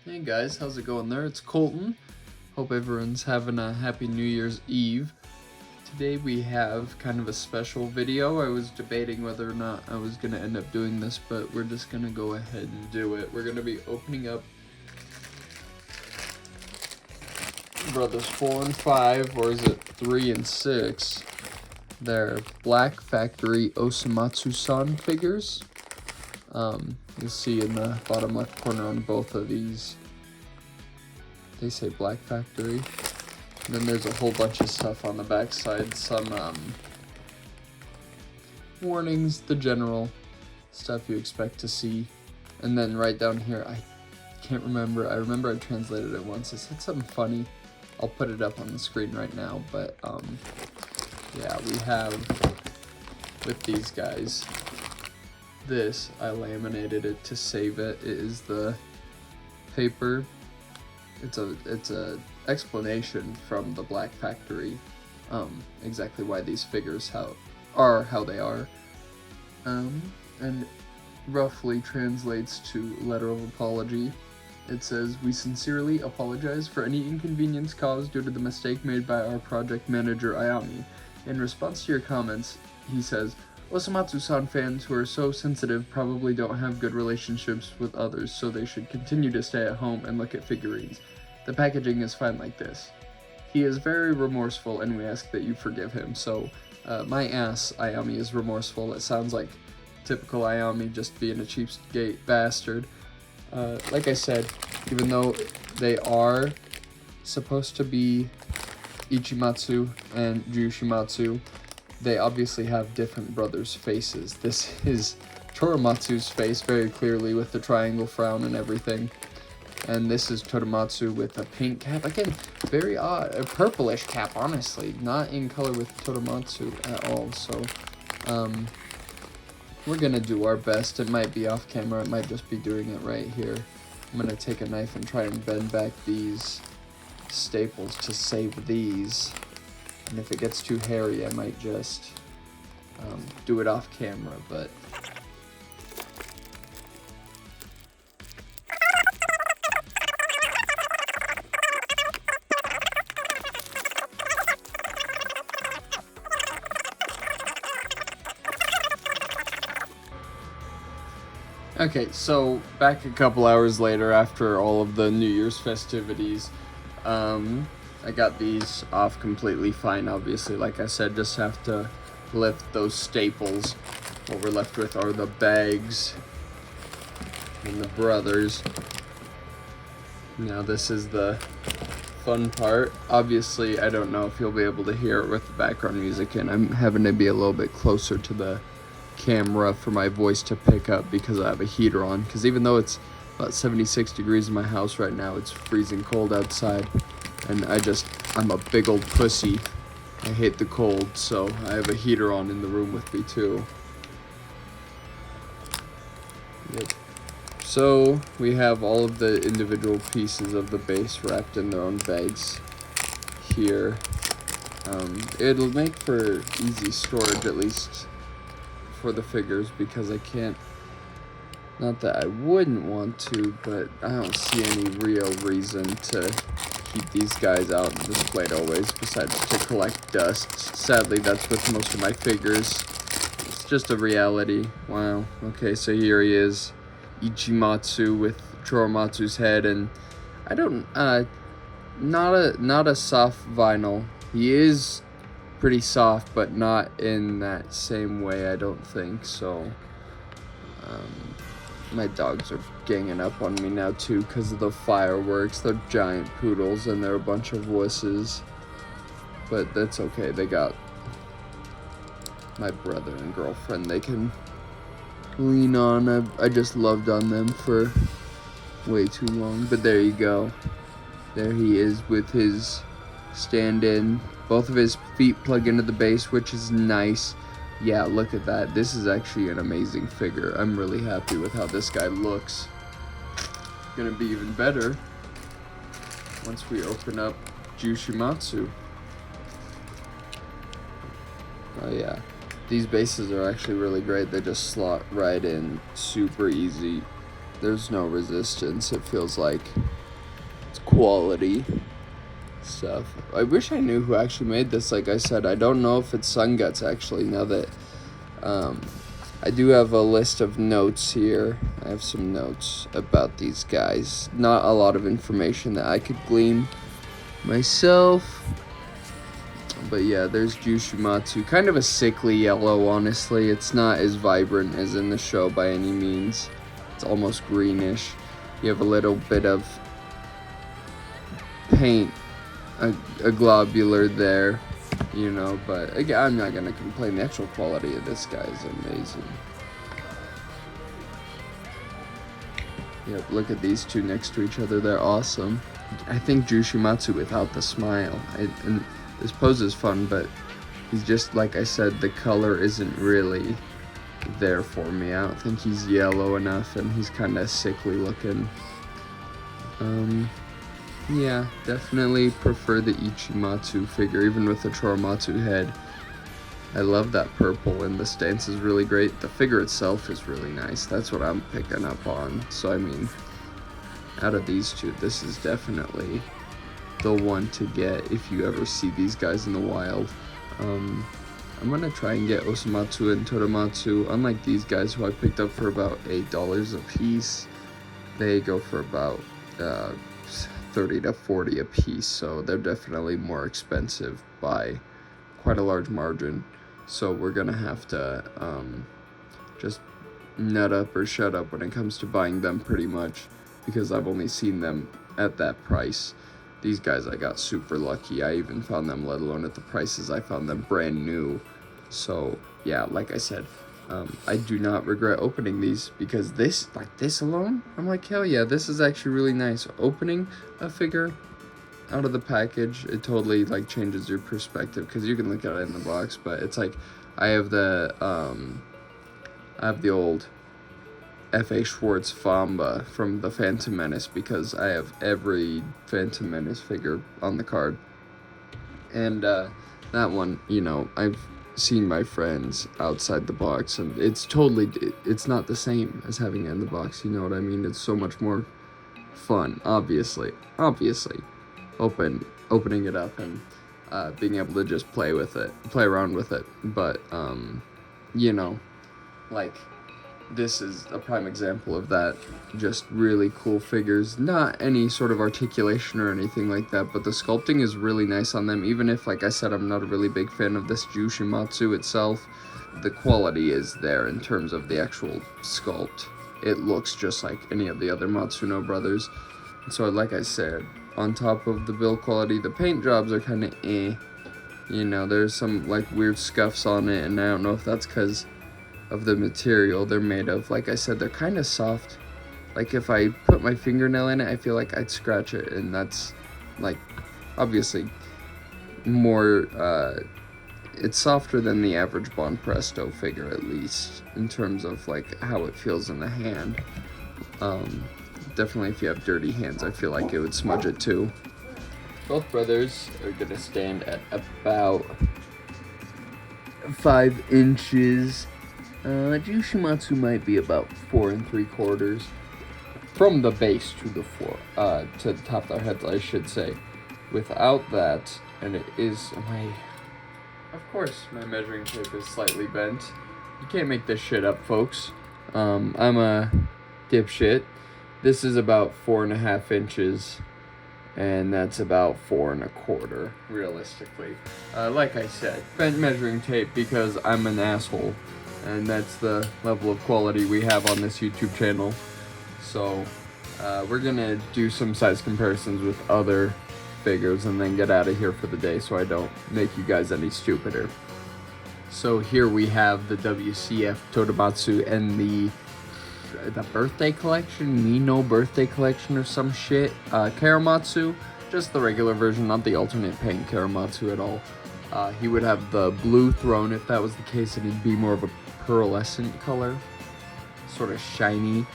Hey guys, how's it going there? It's Colton. Hope everyone's having a happy New Year's Eve. Today we have kind of a special video. I was debating whether or not I was going to end up doing this, but we're just going to go ahead and do it. We're going to be opening up Brothers 4 and 5, or is it 3 and 6? They're Black Factory Osomatsu-san figures. You'll see in the bottom left corner on both of these, they say Black Factory. And then there's a whole bunch of stuff on the back side, some warnings, the general stuff you expect to see. And then right down here, I can't remember, I remember I translated it once, it said something funny. I'll put it up on the screen right now, but yeah, we have with these guys, this, I laminated it to save it. It is the paper. It's a explanation from the Black Factory, exactly why these figures how they are, and roughly translates to letter of apology. It says, "We sincerely apologize for any inconvenience caused due to the mistake made by our project manager Ayami. In response to your comments," he says, "Osomatsu-san fans who are so sensitive probably don't have good relationships with others, so they should continue to stay at home and look at figurines. The packaging is fine like this. He is very remorseful and we ask that you forgive him." So, my ass, Ayami is remorseful. It sounds like typical Ayami just being a cheapskate bastard. Like I said, even though they are supposed to be Ichimatsu and Jyushimatsu, they obviously have different brothers' faces. This is Choromatsu's face very clearly with the triangle frown and everything. And this is Todomatsu with a pink cap. Again, very odd. A purplish cap, honestly. Not in color with Todomatsu at all. So, we're gonna do our best. It might be off camera. It might just be doing it right here. I'm gonna take a knife and try and bend back these staples to save these. And if it gets too hairy, I might just do it off camera, but... Okay, so back a couple hours later after all of the New Year's festivities, I got these off completely fine, obviously. Like I said, just have to lift those staples. What we're left with are the bags and the brothers. Now this is the fun part. Obviously, I don't know if you'll be able to hear it with the background music, and I'm having to be a little bit closer to the camera for my voice to pick up because I have a heater on. Because even though it's about 76 degrees in my house right now, it's freezing cold outside. And I'm a big old pussy. I hate the cold, so I have a heater on in the room with me too. Yep. So we have all of the individual pieces of the base wrapped in their own bags here. It'll make for easy storage, at least for the figures, because I can't, not that I wouldn't want to, but I don't see any real reason to keep these guys out and displayed always, besides to collect dust. Sadly, that's with most of my figures. It's just a reality. Wow. Okay, so here he is, Ichimatsu with Choromatsu's head, and I don't, not a soft vinyl. He is pretty soft, but not in that same way, I don't think. So, my dogs are ganging up on me now too because of the fireworks. They're giant poodles and they're a bunch of wusses. But that's okay, they got my brother and girlfriend they can lean on. I just loved on them for way too long. But there you go. There he is with his stand-in. Both of his feet plug into the base, which is nice. Yeah, look at that. This is actually an amazing figure. I'm really happy with how this guy looks. Gonna be even better once we open up Jyushimatsu. Oh yeah. These bases are actually really great. They just slot right in super easy. There's no resistance, it feels like. It's quality stuff. I wish I knew who actually made this. Like I said, I don't know if it's Sun Guts actually. Now that I do have a list of notes here. I have some notes about these guys. Not a lot of information that I could glean myself. But yeah, there's Jyushimatsu. Kind of a sickly yellow, honestly. It's not as vibrant as in the show by any means. It's almost greenish. You have a little bit of paint, a globular there, you know, but again, I'm not gonna complain. The actual quality of this guy is amazing. Yep, look at these two next to each other. They're awesome. I think Jyushimatsu without the smile. And this pose is fun, but he's just, like I said, the color isn't really there for me. I don't think he's yellow enough, and he's kind of sickly looking. Yeah, definitely prefer the Ichimatsu figure, even with the Choromatsu head. I love that purple, and the stance is really great. The figure itself is really nice. That's what I'm picking up on. So, I mean, out of these two, this is definitely the one to get if you ever see these guys in the wild. I'm gonna try and get Osomatsu and Toramatsu. Unlike these guys, who I picked up for about $8 a piece, they go for about 30 to 40 a piece, so they're definitely more expensive by quite a large margin. So we're gonna have to just nut up or shut up when it comes to buying them, pretty much, because I've only seen them at that price. These guys, I got super lucky. I even found them, let alone at the prices I found them, brand new. So yeah, like I said, I do not regret opening these, because this alone, I'm like, hell yeah, this is actually really nice. Opening a figure out of the package, it totally like changes your perspective, because you can look at it in the box, but it's like I have the old F.A. Schwartz Famba from the Phantom Menace, because I have every Phantom Menace figure on the card. And that one, you know, I've seen my friends outside the box, and it's not the same as having it in the box, you know what I mean? It's so much more fun, obviously, opening it up and being able to just play around with it. But you know, like, this is a prime example of that. Just really cool figures. Not any sort of articulation or anything like that, but the sculpting is really nice on them. Even if, like I said, I'm not a really big fan of this Jyushimatsu itself, the quality is there in terms of the actual sculpt. It looks just like any of the other Matsuno brothers. So, like I said, on top of the build quality, the paint jobs are kind of eh. You know, there's some like weird scuffs on it, and I don't know if that's because of the material they're made of. Like I said, they're kind of soft. Like, if I put my fingernail in it, I feel like I'd scratch it, and that's, like, obviously more, it's softer than the average Bon Presto figure, at least, in terms of, like, how it feels in the hand. Definitely if you have dirty hands, I feel like it would smudge it too. Both brothers are gonna stand at about 5 inches. Jyushimatsu might be about 4 3/4 from the base to the floor, to the top of their heads, I should say. Without that, and it is of course, my measuring tape is slightly bent. You can't make this shit up, folks. I'm a dipshit. This is about 4.5 inches, and that's about 4 1/4, realistically. Like I said, bent measuring tape because I'm an asshole. And that's the level of quality we have on this YouTube channel. So we're gonna do some size comparisons with other figures and then get out of here for the day, so I don't make you guys any stupider. So here we have the WCF Toramatsu and the birthday collection, Mino birthday collection or some shit. Karamatsu, just the regular version, not the alternate paint Karamatsu at all. He would have the blue throne if that was the case, and he'd be more of a pearlescent color, sort of shiny.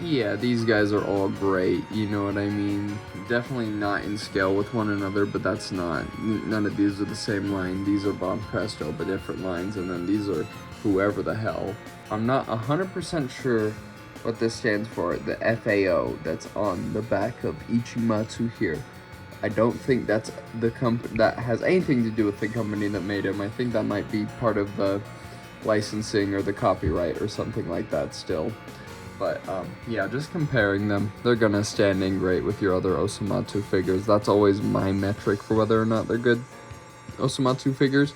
Yeah, these guys are all great, you know what I mean? Definitely not in scale with one another, but that's not, none of these are the same line. These are Bon Presto, but different lines, and then these are whoever the hell. I'm not 100% sure what this stands for, the FAO that's on the back of Ichimatsu here. I don't think that's the company that has anything to do with the company that made him. I think that might be part of the licensing or the copyright or something like that still. But yeah, just comparing them, they're gonna stand in great with your other Osomatsu figures. That's always my metric for whether or not they're good Osomatsu figures.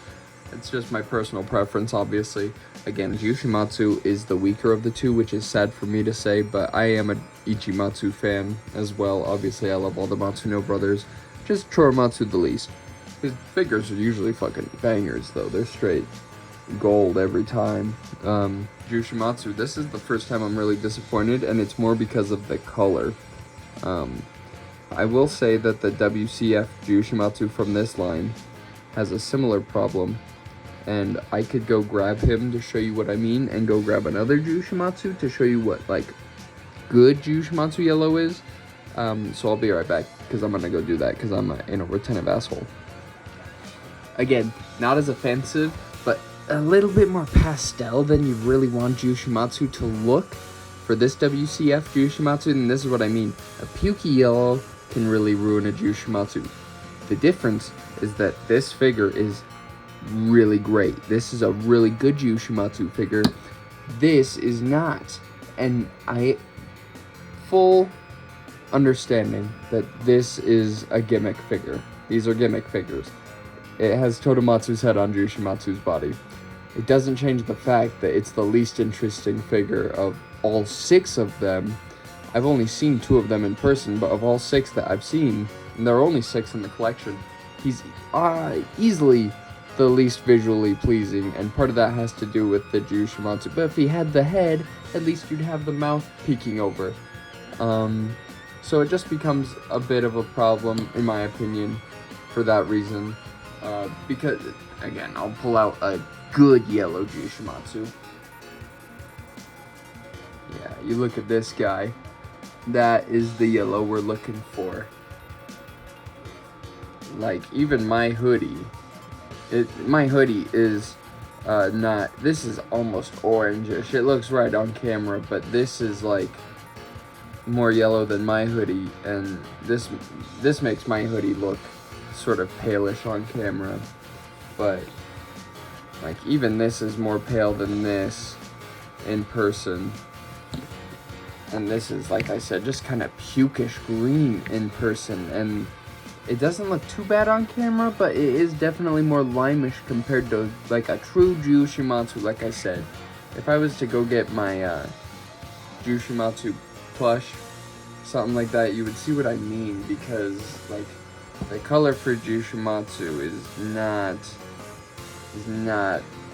It's just my personal preference, obviously. Again, Jyushimatsu is the weaker of the two, which is sad for me to say, but I am a Ichimatsu fan as well. Obviously, I love all the Matsuno brothers. Just Choromatsu the least. His figures are usually fucking bangers, though. They're straight gold every time. Jyushimatsu, this is the first time I'm really disappointed, and it's more because of the color. I will say that the WCF Jyushimatsu from this line has a similar problem, and I could go grab him to show you what I mean, and go grab another Jyushimatsu to show you what, like, good Jyushimatsu yellow is. So I'll be right back, because I'm gonna go do that, because I'm an retentive asshole. Again, not as offensive, but a little bit more pastel than you really want Jyushimatsu to look for this WCF Jyushimatsu, and this is what I mean. A pukey yellow can really ruin a Jyushimatsu. The difference is that this figure is really great. This is a really good Jyushimatsu figure. This is not. And I full understanding that this is a gimmick figure. These are gimmick figures. It has Totomatsu's head on Jyushimatsu's body. It doesn't change the fact that it's the least interesting figure of all 6 of them. I've only seen 2 of them in person, but of all 6 that I've seen, and there are only 6 in the collection, he's easily the least visually pleasing, and part of that has to do with the Jyushimatsu. But if he had the head, at least you'd have the mouth peeking over. So it just becomes a bit of a problem, in my opinion, for that reason. Because, again, I'll pull out a good yellow Jyushimatsu. Yeah, you look at this guy. That is the yellow we're looking for. Like, even my hoodie. My hoodie is not... This is almost orangish. It looks right on camera, but this is, like, more yellow than my hoodie. And this makes my hoodie look sort of palish on camera. But, like, even this is more pale than this in person. And this is, like I said, just kind of pukish green in person. And it doesn't look too bad on camera, but it is definitely more limeish compared to, like, a true Jyushimatsu, like I said. If I was to go get my Jyushimatsu plush, something like that, you would see what I mean. Because, like, the color for Jyushimatsu is not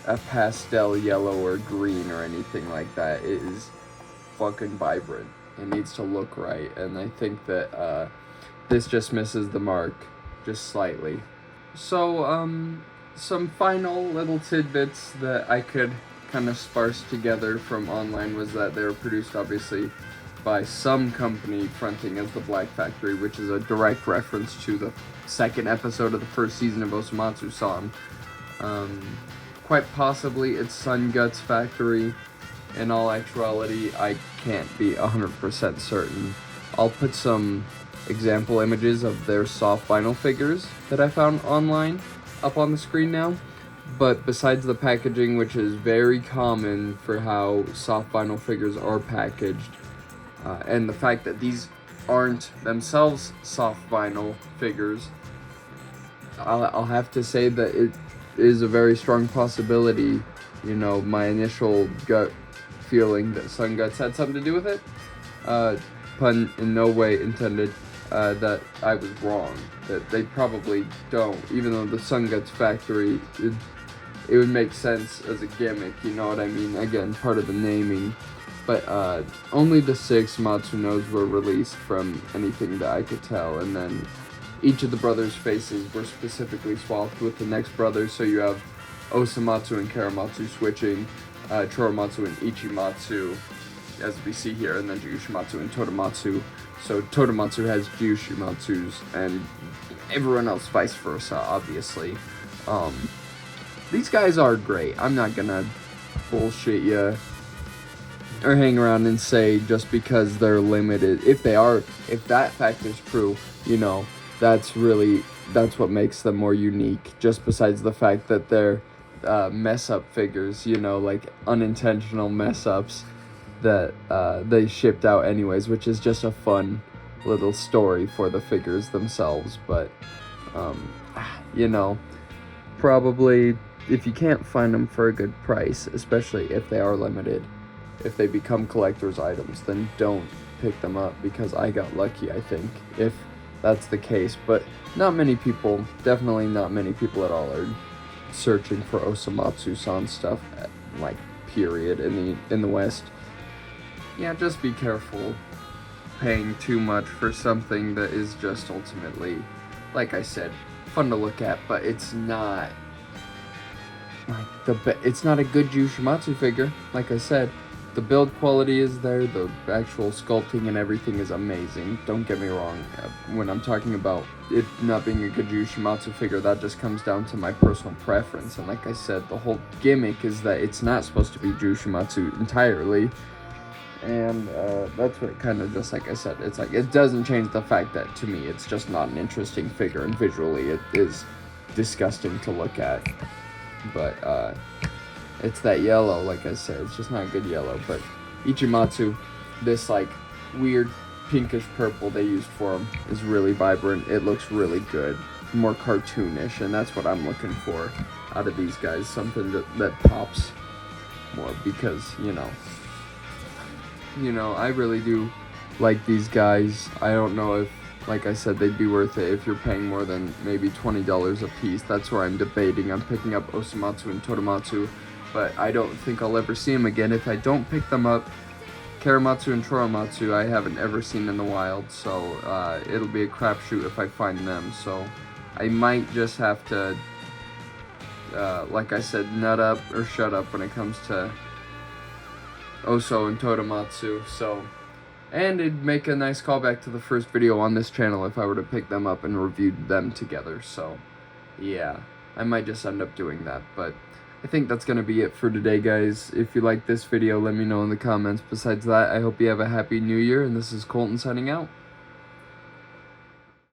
a pastel yellow or green or anything like that. It is fucking vibrant. It needs to look right, and I think that this just misses the mark just slightly. So some final little tidbits that I could kind of sparse together from online was that they were produced obviously by some company fronting as the Black Factory, which is a direct reference to the 2nd episode of the 1st season of Osomatsu-san. Quite possibly it's Sun Guts Factory. In all actuality, I can't be 100% certain. I'll put some example images of their soft vinyl figures that I found online up on the screen now. But besides the packaging, which is very common for how soft vinyl figures are packaged, and the fact that these aren't themselves soft vinyl figures, I'll have to say that it is a very strong possibility. You know, my initial gut feeling that Sun Guts had something to do with it, pun in no way intended, that I was wrong, that they probably don't, even though the Sun Guts Factory, it would make sense as a gimmick, you know what I mean, again, part of the naming, but only the 6 Matsunos were released from anything that I could tell, and then each of the brothers' faces were specifically swapped with the next brother, so you have Osomatsu and Karamatsu switching, Choromatsu and Ichimatsu, as we see here, and then Jyushimatsu and Totomatsu. So Totomatsu has Jyushimatsus, and everyone else vice versa, obviously. These guys are great. I'm not gonna bullshit you. or hang around and say just because they're limited, if that fact is true, you know, that's what makes them more unique, just besides the fact that they're mess up figures, you know, like unintentional mess ups that they shipped out anyways, which is just a fun little story for the figures themselves. But you know, probably if you can't find them for a good price, especially if they are limited, if they become collector's items, then don't pick them up, because I got lucky, I think, if that's the case. But not many people, definitely not many people at all, are searching for Osomatsu-san stuff, like, period, in the West. Yeah, just be careful paying too much for something that is just ultimately, like I said, fun to look at, but it's not like it's not a good Jyushimatsu figure. Like I said, the build quality is there, the actual sculpting and everything is amazing. Don't get me wrong. When I'm talking about it not being a good Jyushimatsu figure, that just comes down to my personal preference. And like I said, the whole gimmick is that it's not supposed to be Jyushimatsu entirely. And that's what kind of, just like I said, it's like, it doesn't change the fact that to me it's just not an interesting figure, and visually it is disgusting to look at. But it's that yellow, like I said, it's just not a good yellow. But Ichimatsu, this like weird pinkish purple they used for him is really vibrant. It looks really good, more cartoonish, and that's what I'm looking for out of these guys, something that pops more, because you know, I really do like these guys. I don't know if, like I said, they'd be worth it if you're paying more than maybe $20 a piece. That's where I'm debating. I'm picking up Osomatsu and Todomatsu, but I don't think I'll ever see them again if I don't pick them up. Karamatsu and Choromatsu I haven't ever seen in the wild, so it'll be a crapshoot if I find them. So I might just have to, like I said, nut up or shut up when it comes to Oso and Todomatsu. So, and it'd make a nice callback to the first video on this channel if I were to pick them up and review them together. So yeah, I might just end up doing that. But I think that's gonna be it for today, guys. If you like this video, let me know in the comments. Besides that, I hope you have a happy new year, and this is Colton signing out.